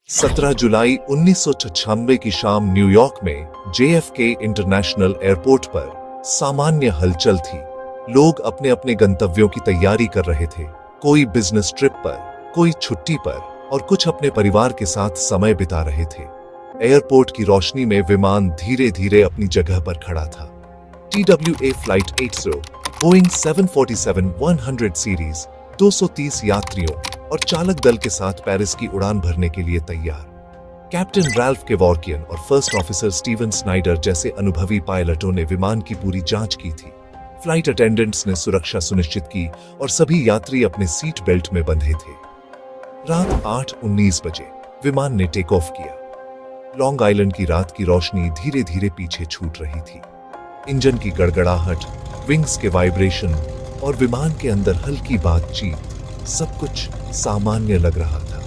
17 जुलाई 1996 की शाम न्यूयॉर्क में JFK इंटरनेशनल एयरपोर्ट पर सामान्य हलचल थी। लोग अपने अपने गंतव्यों की तैयारी कर रहे थे। कोई बिजनेस ट्रिप पर, कोई छुट्टी पर और कुछ अपने परिवार के साथ समय बिता रहे थे। एयरपोर्ट की रोशनी में विमान धीरे धीरे अपनी जगह पर खड़ा था। TWA फ्लाइट 80 बोइंग 747-100 सीरीज 230 यात्रियों और चालक दल के साथ पेरिस की उड़ान भरने के लिए तैयार। कैप्टन रैल्फ केवॉर्कियन और फर्स्ट ऑफिसर स्टीवन स्नाइडर जैसे अनुभवी पायलटों ने विमान की पूरी जांच की थी। फ्लाइट अटेंडेंट्स ने सुरक्षा सुनिश्चित की और सभी यात्री अपने सीट बेल्ट में बंधे थे। रात 8:19 बजे विमान ने टेक ऑफ किया। लॉन्ग आइलैंड की रात की रोशनी धीरे धीरे पीछे छूट रही थी। इंजन की गड़गड़ाहट, विंग्स के वाइब्रेशन और विमान के अंदर हल्की बातचीत, सब कुछ सामान्य लग रहा था।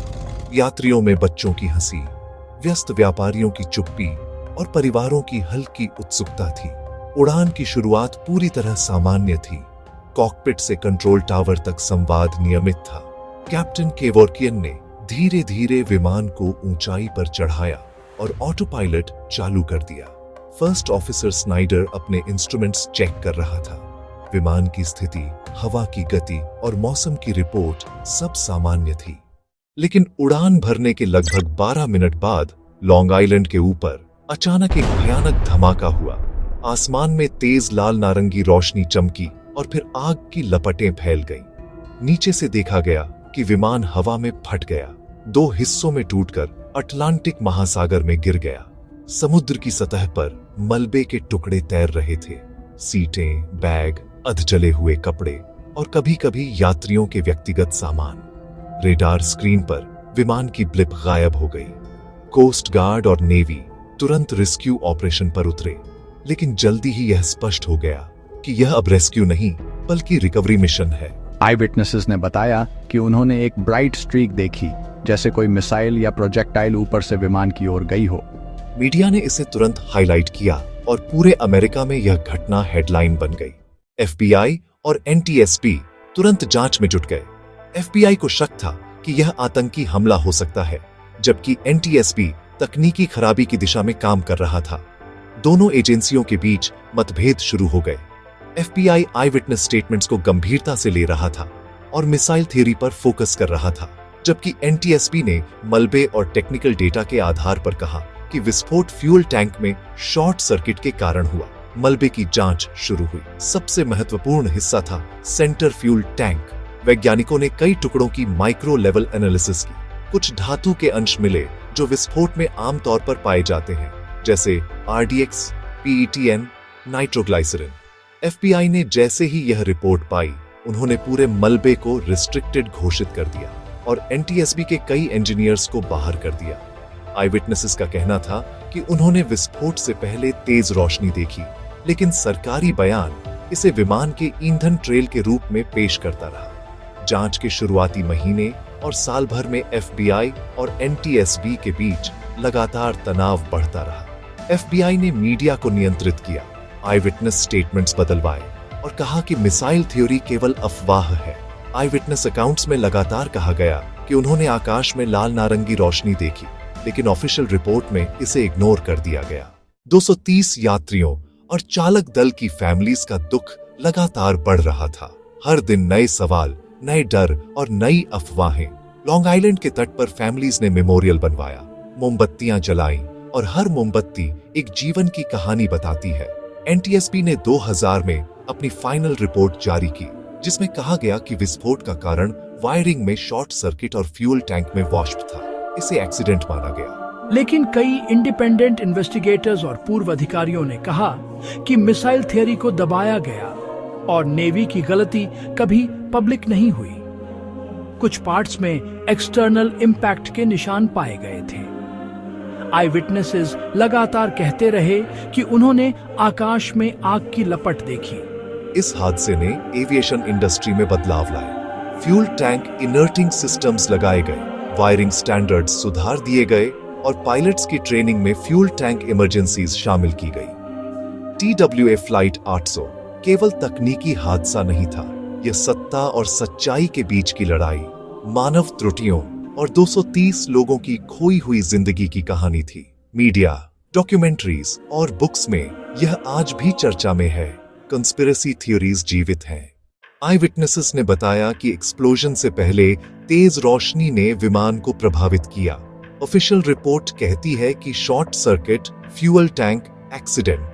यात्रियों में बच्चों की हंसी, व्यस्त व्यापारियों की चुप्पी और परिवारों की हल्की उत्सुकता थी। उड़ान की शुरुआत पूरी तरह सामान्य थी। कॉकपिट से कंट्रोल टावर तक संवाद नियमित था। कैप्टन केवॉर्कियन ने धीरे धीरे विमान को ऊंचाई पर चढ़ाया और ऑटो पायलट चालू कर दिया। फर्स्ट ऑफिसर स्नाइडर अपने इंस्ट्रूमेंट्स चेक कर रहा था। विमान की स्थिति, हवा की गति और मौसम की रिपोर्ट सब सामान्य थी। लेकिन उड़ान भरने के लगभग 12 मिनट बाद लॉन्ग आइलैंड के ऊपर अचानक एक भयानक धमाका हुआ। आसमान में तेज लाल नारंगी रोशनी चमकी और फिर आग की लपटें फैल गईं। नीचे से देखा गया कि विमान हवा में फट गया, 2 हिस्सों में टूटकर अटलांटिक महासागर में गिर गया। समुद्र की सतह पर मलबे के टुकड़े तैर रहे थे। सीटें, बैग, अधजले हुए कपड़े और कभी-कभी यात्रियों के व्यक्तिगत सामान। रेडार स्क्रीन पर विमान की ब्लिप गायब हो गई। कोस्ट गार्ड और नेवी तुरंत रेस्क्यू ऑपरेशन पर उतरे, लेकिन जल्दी ही यह स्पष्ट हो गया कि यह अब रेस्क्यू नहीं बल्कि रिकवरी मिशन है। आई विटनेसेस ने बताया कि उन्होंने एक ब्राइट स्ट्रीक देखी, जैसे कोई मिसाइल या प्रोजेक्टाइल ऊपर से विमान की ओर गई हो। मीडिया ने इसे तुरंत हाईलाइट किया और पूरे अमेरिका में यह घटना हेडलाइन बन गई। FBI और NTSB तुरंत जांच में जुट गए। FBI को शक था कि यह आतंकी हमला हो सकता है, जबकि NTSB तकनीकी खराबी की दिशा में काम कर रहा था। दोनों एजेंसियों के बीच मतभेद शुरू हो गए। FBI आई विटनेस स्टेटमेंट्स को गंभीरता से ले रहा था और मिसाइल थ्योरी पर फोकस कर रहा था, जबकि NTSB ने मलबे और टेक्निकल डेटा के आधार पर कहा कि विस्फोट फ्यूल टैंक में शॉर्ट सर्किट के कारण हुआ। मलबे की जांच शुरू हुई। सबसे महत्वपूर्ण हिस्सा था सेंटर फ्यूल टैंक। वैज्ञानिकों ने कई टुकड़ों की माइक्रो लेवल एनालिसिस की। कुछ धातु के अंश मिले जो विस्फोट में आमतौर पर पाए जाते हैं, जैसे RDX, PETN, नाइट्रोग्लाइसरीन। FBI ने जैसे ही यह रिपोर्ट पाई, उन्होंने पूरे मलबे को रिस्ट्रिक्टेड घोषित कर दिया और NTSB के कई इंजीनियर्स को बाहर कर दिया। आई विटनेसेस का कहना था कि उन्होंने विस्फोट से पहले तेज रोशनी देखी, लेकिन सरकारी बयान इसे विमान के ईंधन ट्रेल के रूप में पेश करता रहा। जांच के शुरुआती महीने और साल भर में FBI और NTSB के बीच लगातार तनाव बढ़ता रहा। FBI ने मीडिया को नियंत्रित किया, आई विटनेस स्टेटमेंट्स बदलवाए और कहा कि मिसाइल थ्योरी केवल अफवाह है। आई विटनेस अकाउंट्स में लगातार कहा गया कि उन्होंने आकाश में लाल नारंगी रोशनी देखी, लेकिन ऑफिशियल रिपोर्ट में इसे इग्नोर कर दिया गया। 230 यात्रियों और चालक दल की फैमिलीज का दुख लगातार बढ़ रहा था। हर दिन नए सवाल, नए डर और नई अफवाहें। लॉन्ग आइलैंड के तट पर फैमिलीज ने मेमोरियल बनवाया, मोमबत्तियां जलाईं और हर मोमबत्ती एक जीवन की कहानी बताती है। NTSB ने 2000 में अपनी फाइनल रिपोर्ट जारी की, जिसमें कहा गया कि विस्फोट का कारण वायरिंग में शॉर्ट सर्किट और फ्यूल टैंक में वाष्प था। इसे एक्सीडेंट माना गया। लेकिन कई इंडिपेंडेंट इन्वेस्टिगेटर्स और पूर्व अधिकारियों ने कहा कि मिसाइल थ्योरी को दबाया गया और नेवी की गलती कभी पब्लिक नहीं हुई। कुछ पार्ट्स में एक्सटर्नल इंपैक्ट के निशान पाए गए थे। आई विटनेसेस लगातार कहते रहे कि उन्होंने आकाश में आग की लपट देखी। इस हादसे ने एविएशन इंडस्ट्री में बदलाव लाए। फ्यूल टैंक इनर्टिंग सिस्टम्स लगाए गए, वायरिंग स्टैंडर्ड्स सुधार दिए गए और पायलट्स की ट्रेनिंग में फ्यूल टैंक इमरजेंसीज शामिल की गई। TWA फ्लाइट 800 केवल तकनीकी हादसा नहीं था, यह सत्ता और सच्चाई के बीच की लड़ाई, मानव त्रुटियों और 230 लोगों की खोई हुई जिंदगी की कहानी थी। मीडिया, डॉक्यूमेंट्रीज और बुक्स में यह आज भी चर्चा में है। कंस्पिरेसी थ्योरीज जीवित हैं। आई विटनेसेस ने बताया कि एक्सप्लोजन से पहले तेज रोशनी ने विमान को प्रभावित किया। ऑफिशियल रिपोर्ट कहती है कि short circuit, fuel tank accident.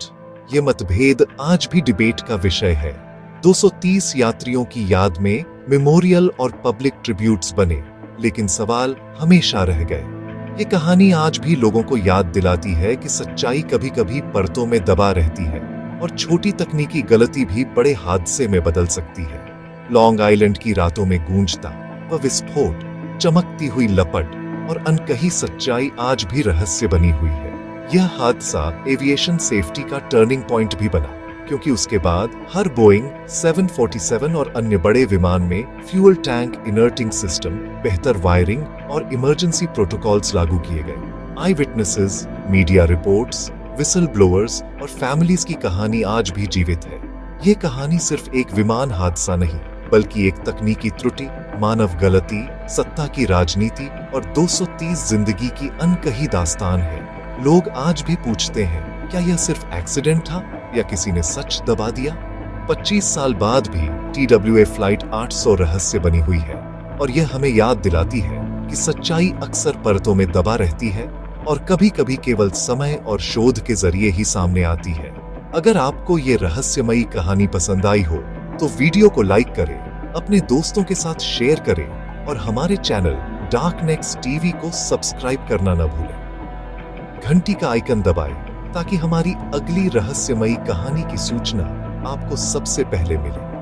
ये मतभेद आज भी डिबेट का विषय है। 230 यात्रियों की याद में मेमोरियल और पब्लिक ट्रिब्यूट्स बने, लेकिन सवाल हमेशा रह गए। ये कहानी आज भी लोगों को याद दिलाती है कि सच्चाई कभी-कभी परतों में दबा रहती है और छोटी तकनीकी गलती भी बड़े हादसे में बदल सकती है। लॉन्ग आइलैंड की रातों में गूंजता वह विस्फोट, चमकती हुई लपट और अनकही सच्चाई आज भी रहस्य बनी हुई है। यह हादसा एविएशन सेफ्टी का टर्निंग पॉइंट भी बना, क्योंकि उसके बाद हर बोइंग 747 और अन्य बड़े विमान में फ्यूल टैंक इनर्टिंग सिस्टम, बेहतर वायरिंग और इमरजेंसी प्रोटोकॉल्स लागू किए गए। Eyewitnesses, media reports, whistleblowers और फैमिलीज की कहानी आज भी जीवित है। ये कहानी सिर्फ एक विमान हादसा नहीं, बल्कि एक तकनीकी त्रुटि, मानव गलती, सत्ता की राजनीति और 230 जिंदगी की अनकही दास्तान है। लोग आज भी पूछते हैं, क्या यह सिर्फ एक्सीडेंट था या किसी ने सच दबा दिया? 25 साल बाद भी TWA फ्लाइट 800 रहस्य बनी हुई है और यह हमें याद दिलाती है कि सच्चाई अक्सर परतों में दबा रहती है और कभी-कभी केवल समय और शोध के जरिए ही सामने आती है। अगर आपको ये रहस्यमयी कहानी पसंद आई हो तो वीडियो को लाइक करें, अपने दोस्तों के साथ शेयर करें और हमारे चैनल डार्क नेक्स्ट टीवी को सब्सक्राइब करना न भूलें। घंटी का आइकन दबाएं ताकि हमारी अगली रहस्यमयी कहानी की सूचना आपको सबसे पहले मिले।